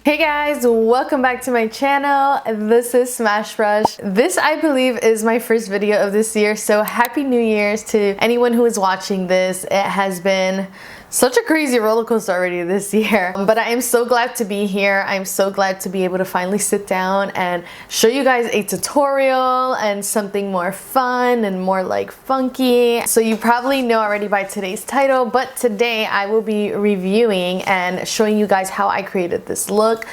Hey guys, welcome back to my channel. This is Smashbrush. This, I believe, is my first video of this year, so happy New Year's to anyone who is watching this. It has been such a crazy roller coaster already this year, but I am so glad to be here. I'm so glad to be able to finally sit down and show you guys a tutorial and something more fun and more like funky. So you probably know already by today's title, but today I will be reviewing and showing you guys how I created this look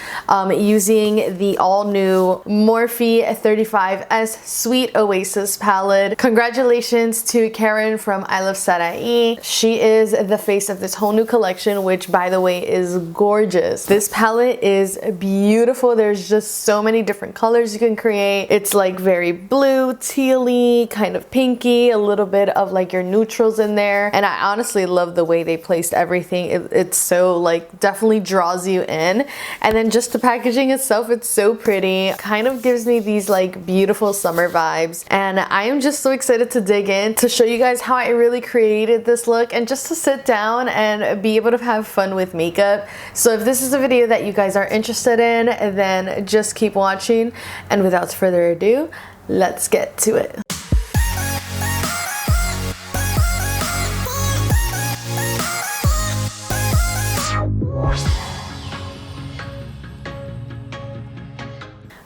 using the all-new Morphe 35S Sweet Oasis palette. Congratulations to Karen from ILUVSARAHI. She is the face of this whole new collection, which by the way is gorgeous. This palette is beautiful. There's just so many different colors you can create. It's like very blue, tealy, kind of pinky, a little bit of like your neutrals in there. And I honestly love the way they placed everything. It's so like definitely draws you in. And then just the packaging itself, it's so pretty. Kind of gives me these like beautiful summer vibes. And I am just so excited to dig in to show you guys how I really created this look and just to sit down and be able to have fun with makeup. So if this is a video that you guys are interested in, then just keep watching. And without further ado, let's get to it.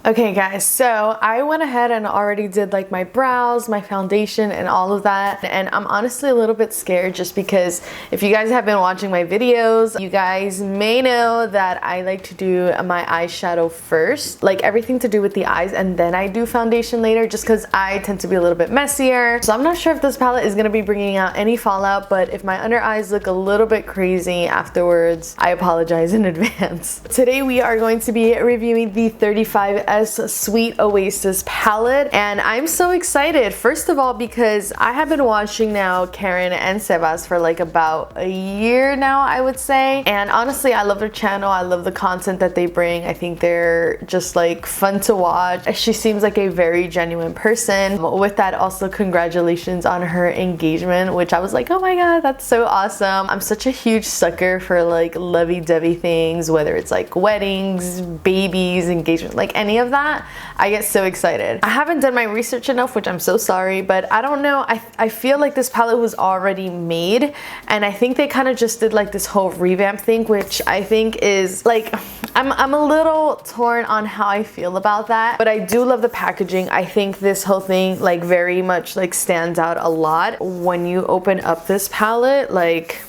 Okay guys, so I went ahead and already did like my brows, my foundation, and all of that. And I'm honestly a little bit scared just because if you guys have been watching my videos, you guys may know that I like to do my eyeshadow first, like everything to do with the eyes, and then I do foundation later just because I tend to be a little bit messier. So I'm not sure if this palette is going to be bringing out any fallout, but if my under eyes look a little bit crazy afterwards, I apologize in advance. Today we are going to be reviewing the 35S Sweet Oasis palette, and I'm so excited. First of all, because I have been watching now Karen and Sebas for like about a year now, I would say, and honestly I love their channel. I love the content that they bring. I think they're just like fun to watch. She seems like a very genuine person. With that, also congratulations on her engagement, which I was like, oh my god, that's so awesome. I'm such a huge sucker for like lovey-dovey things, whether it's like weddings, babies, engagement, like any of that. I get so excited. I haven't done my research enough, which I'm so sorry, but I don't know. I feel like this palette was already made, and I think they kind of just did like this whole revamp thing, which I think is like, I'm a little torn on how I feel about that, but I do love the packaging. I think this whole thing like very much like stands out a lot when you open up this palette. Like,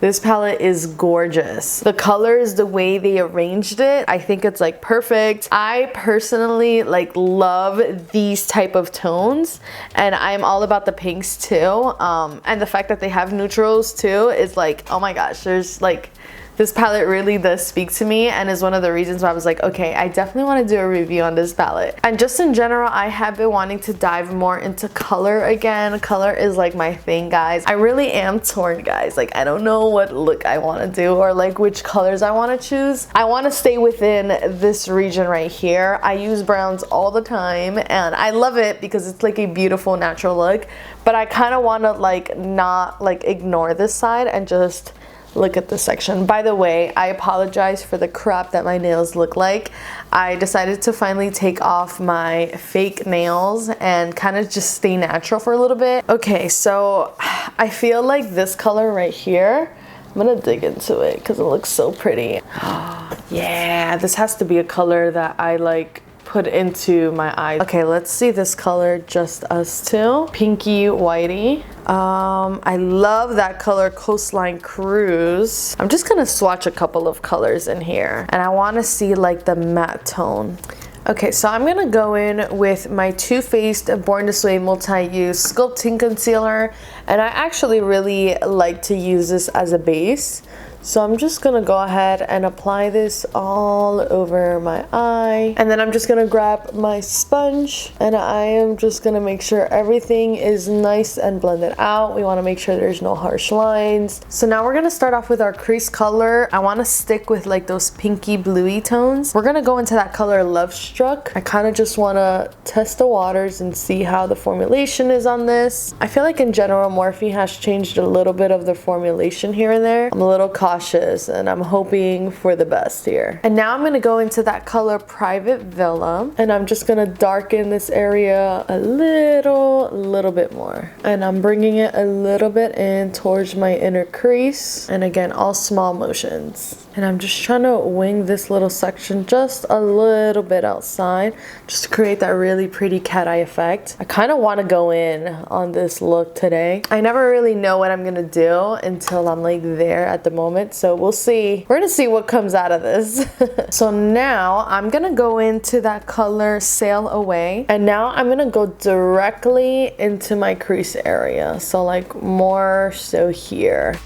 this palette is gorgeous. The colors, the way they arranged it, I think it's like perfect. I personally like love these type of tones, and I'm all about the pinks too. And the fact that they have neutrals too is like, oh my gosh, there's like, this palette really does speak to me, and is one of the reasons why I was like, okay, I definitely want to do a review on this palette. And just in general, I have been wanting to dive more into color again. Color is like my thing, guys. I really am torn, guys. Like, I don't know what look I want to do or like which colors I want to choose. I want to stay within this region right here. I use browns all the time, and I love it because it's like a beautiful natural look, but I kind of want to like not like ignore this side and just look at this section. By the way, I apologize for the crap that my nails look like. I decided to finally take off my fake nails and kind of just stay natural for a little bit. Okay, so I feel like this color right here, I'm gonna dig into it because it looks so pretty. Yeah, this has to be a color that I like put into my eyes. Okay, let's see this color, Just Us Two. Pinky whitey. I love that color, Coastline Cruise. I'm just gonna swatch a couple of colors in here, and I want to see like the matte tone. Okay, so I'm gonna go in with my Too Faced Born This Way Multi-Use Sculpting Concealer, and I actually really like to use this as a base. So I'm just gonna go ahead and apply this all over my eye. And then I'm just gonna grab my sponge, and I am just gonna make sure everything is nice and blended out. We wanna make sure there's no harsh lines. So now we're gonna start off with our crease color. I wanna stick with like those pinky bluey tones. We're gonna go into that color Love Struck. I kinda just wanna test the waters and see how the formulation is on this. I feel like in general Morphe has changed a little bit of the formulation here and there. I'm a little cautious cautious and I'm hoping for the best here. And now I'm gonna go into that color Private Villa, and I'm just gonna darken this area a little bit more. And I'm bringing it a little bit in towards my inner crease. And again, all small motions. And I'm just trying to wing this little section just a little bit outside, just to create that really pretty cat eye effect. I kind of want to go in on this look today. I never really know what I'm gonna do until I'm like there at the moment, so we'll see. We're gonna see what comes out of this. So now I'm gonna go into that color Sail Away, and now I'm gonna go directly into my crease area, so like more so here.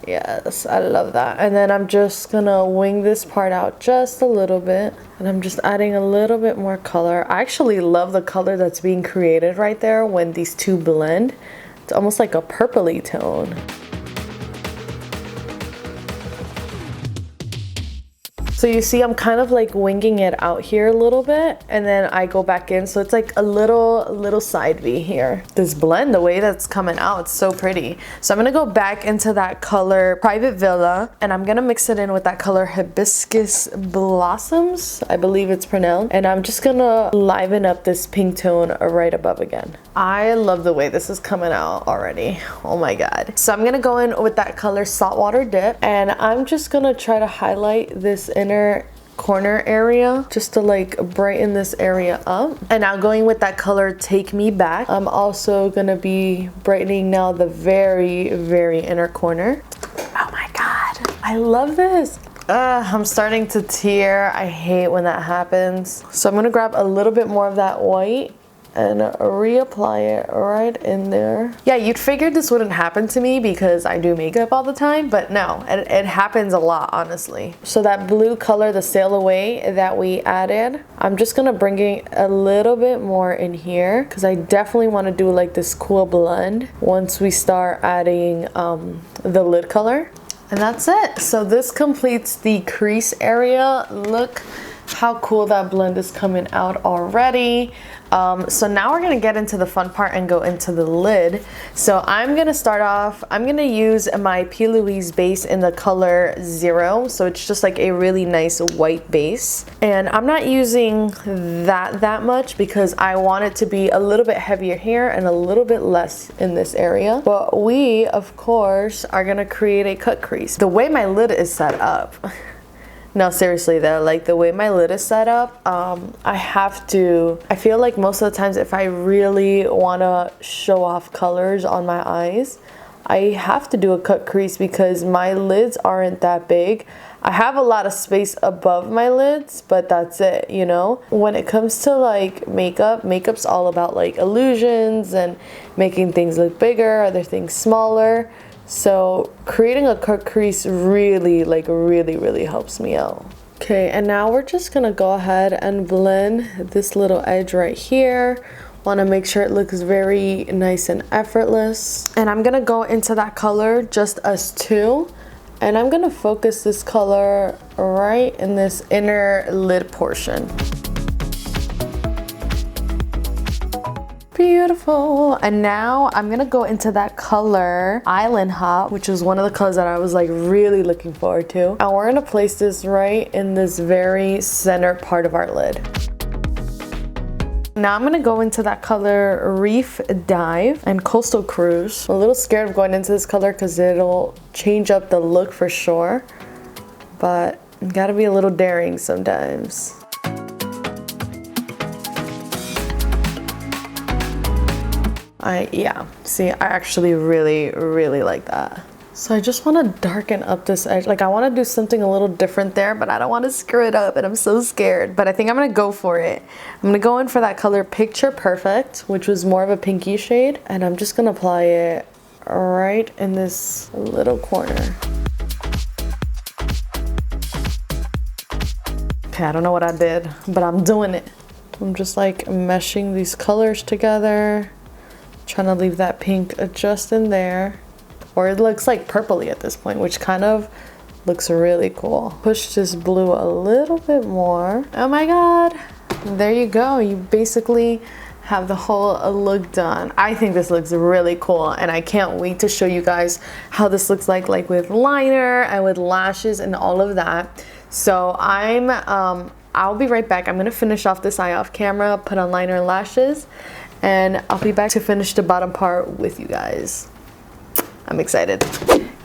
Yes, I love that. And then I'm just gonna wing this part out just a little bit, and I'm just adding a little bit more color. I actually love the color that's being created right there when these two blend. It's almost like a purpley tone. So you see I'm kind of like winging it out here a little bit, and then I go back in, so it's like a little side V here. This blend, the way that's coming out, it's so pretty. So I'm gonna go back into that color Private Villa, and I'm gonna mix it in with that color Hibiscus Blossoms, I believe it's pronounced, and I'm just gonna liven up this pink tone right above again. I love the way this is coming out already. Oh my god. So I'm gonna go in with that color Saltwater Dip, and I'm just gonna try to highlight this inner corner area just to like brighten this area up. And now going with that color Take Me Back, I'm also gonna be brightening now the very inner corner. Oh my god, I love this. I'm starting to tear. I hate when that happens. So I'm gonna grab a little bit more of that white and reapply it right in there. Yeah, you'd figure this wouldn't happen to me because I do makeup all the time, but no, it happens a lot, honestly. So that blue color, the Sail Away that we added, I'm just gonna bring it a little bit more in here because I definitely want to do like this cool blend once we start adding the lid color. And that's it. So this completes the crease area. Look how cool that blend is coming out already. So now we're gonna get into the fun part and go into the lid. So I'm gonna start off, I'm gonna use my P. Louise base in the color 0. So it's just like a really nice white base. And I'm not using that much because I want it to be a little bit heavier here and a little bit less in this area. But we, of course, are gonna create a cut crease. The way my lid is set up, no, seriously though, like the way my lid is set up, I feel like most of the times if I really want to show off colors on my eyes, I have to do a cut crease because my lids aren't that big. I have a lot of space above my lids, but that's it, you know? When it comes to like makeup's all about like illusions and making things look bigger, other things smaller. So creating a cut crease really helps me out. Okay, and now we're just gonna go ahead and blend this little edge right here. Want to make sure it looks very nice and effortless. And I'm gonna go into that color Just Us 2, and I'm gonna focus this color right in this inner lid portion. Beautiful. And now I'm gonna go into that color Island Hop, which is one of the colors that I was like really looking forward to. And we're gonna place this right in this very center part of our lid. Now I'm gonna go into that color Reef Dive and Coastal Cruise. I'm a little scared of going into this color because it'll change up the look for sure, but you gotta be a little daring sometimes. Yeah, see, I actually really like that. So I just want to darken up this edge. Like I want to do something a little different there, but I don't want to screw it up and I'm so scared. But I think I'm going to go for it. I'm going to go in for that color Picture Perfect, which was more of a pinky shade. And I'm just going to apply it right in this little corner. Okay, I don't know what I did, but I'm doing it. I'm just like meshing these colors together. Trying to leave that pink just in there, or it looks like purpley at this point, which kind of looks really cool. Push this blue a little bit more. Oh my god, there you go. You basically have the whole look done. I think this looks really cool, and I can't wait to show you guys how this looks like with liner and with lashes and all of that. So I'll be right back. I'm gonna finish off this eye off camera, put on liner and lashes, and I'll be back to finish the bottom part with you guys. I'm excited.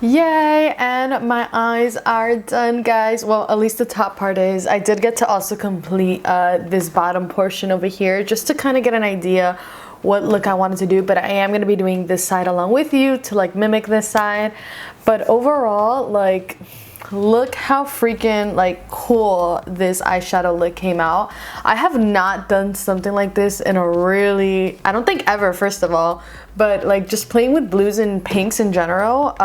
Yay, and my eyes are done, guys. Well, at least the top part is. I did get to also complete this bottom portion over here just to kind of get an idea what look I wanted to do, but I am going to be doing this side along with you to like mimic this side. But overall, like, look how freaking like cool this eyeshadow look came out. I have not done something like this in a really, I don't think ever, first of all, but like just playing with blues and pinks in general.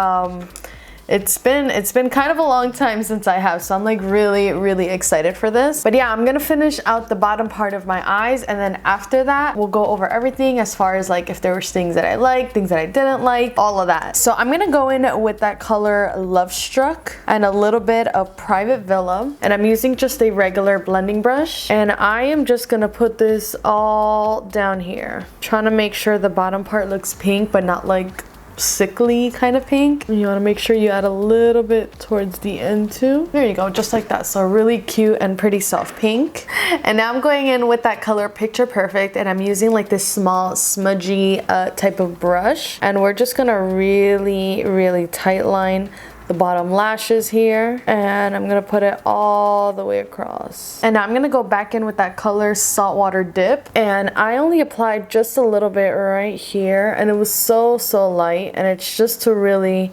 It's been kind of a long time since I have, so I'm like really excited for this. But yeah, I'm gonna finish out the bottom part of my eyes, and then after that we'll go over everything as far as like if there was things that I liked, things that I didn't like, all of that. So I'm gonna go in with that color Love Struck and a little bit of Private Villa, and I'm using just a regular blending brush, and I am just gonna put this all down here, trying to make sure the bottom part looks pink but not like sickly kind of pink. You want to make sure you add a little bit towards the end too. There you go, just like that. So really cute and pretty soft pink. And now I'm going in with that color Picture Perfect, and I'm using like this small smudgy type of brush, and we're just gonna really tight line the bottom lashes here, and I'm gonna put it all the way across. And now I'm gonna go back in with that color Saltwater Dip, and I only applied just a little bit right here, and it was so light, and it's just to really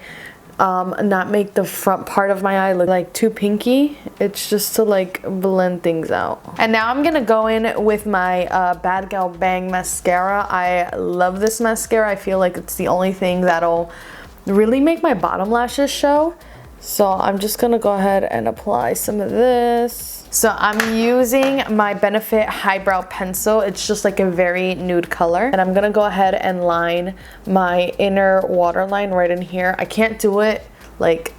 not make the front part of my eye look like too pinky. It's just to like blend things out. And now I'm gonna go in with my Bad Gal Bang mascara. I love this mascara. I feel like it's the only thing that'll really make my bottom lashes show. So I'm just gonna go ahead and apply some of this. So I'm using my Benefit Highbrow Pencil. It's just like a very nude color, and I'm gonna go ahead and line my inner waterline right in here. I can't do it like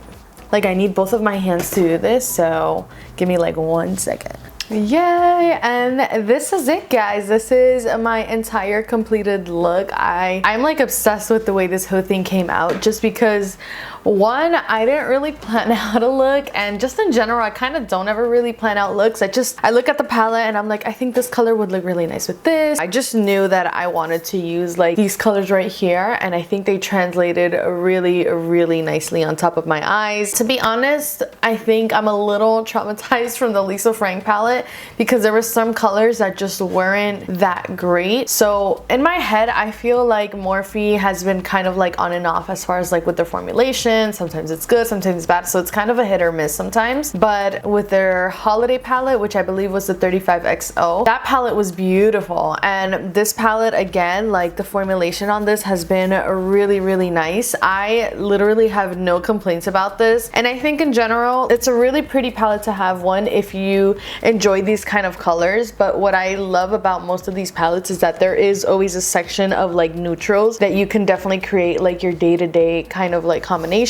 I need both of my hands to do this, so give me like 1 second. Yay, and this is it, guys. This is my entire completed look. I'm like obsessed with the way this whole thing came out, just because one, I didn't really plan out a look, and just in general I kind of don't ever really plan out looks. I look at the palette and I'm like, I think this color would look really nice with this. I just knew that I wanted to use like these colors right here, and I think they translated really nicely on top of my eyes. To be honest, I think I'm a little traumatized from the Lisa Frank palette, because there were some colors that just weren't that great. So in my head, I feel like Morphe has been kind of like on and off as far as like with their formulation. Sometimes it's good, sometimes it's bad, so it's kind of a hit or miss sometimes. But with their holiday palette, which I believe was the 35XO, that palette was beautiful. And this palette, again, like the formulation on this has been really nice. I literally have no complaints about this, and I think in general it's a really pretty palette to have, one, if you enjoy these kind of colors. But what I love about most of these palettes is that there is always a section of like neutrals that you can definitely create like your day-to-day kind of like combinations.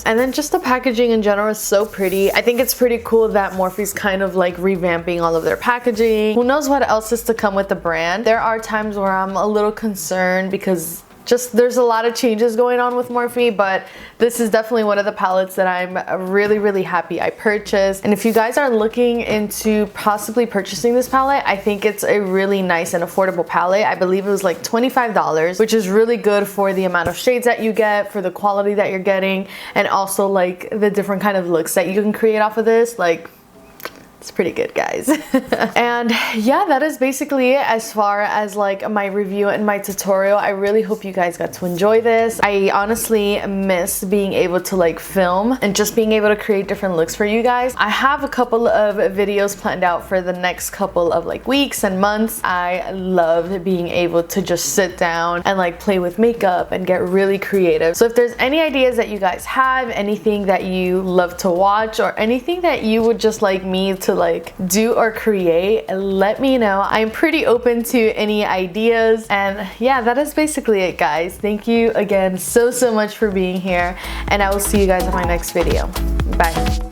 And then just the packaging in general is so pretty. I think it's pretty cool that Morphe's kind of like revamping all of their packaging. Who knows what else is to come with the brand. There are times where I'm a little concerned because just there's a lot of changes going on with Morphe, but this is definitely one of the palettes that I'm really happy I purchased. And if you guys are looking into possibly purchasing this palette, I think it's a really nice and affordable palette. I believe it was like $25, which is really good for the amount of shades that you get, for the quality that you're getting, and also like the different kind of looks that you can create off of this. Like, it's pretty good, guys. And yeah, that is basically it as far as like my review and my tutorial. I really hope you guys got to enjoy this. I honestly miss being able to like film and just being able to create different looks for you guys. I have a couple of videos planned out for the next couple of like weeks and months. I love being able to just sit down and like play with makeup and get really creative. So if there's any ideas that you guys have, anything that you love to watch, or anything that you would just like me to like do or create, let me know. I'm pretty open to any ideas. And yeah, that is basically it, guys. Thank you again so much for being here, and I will see you guys in my next video. Bye.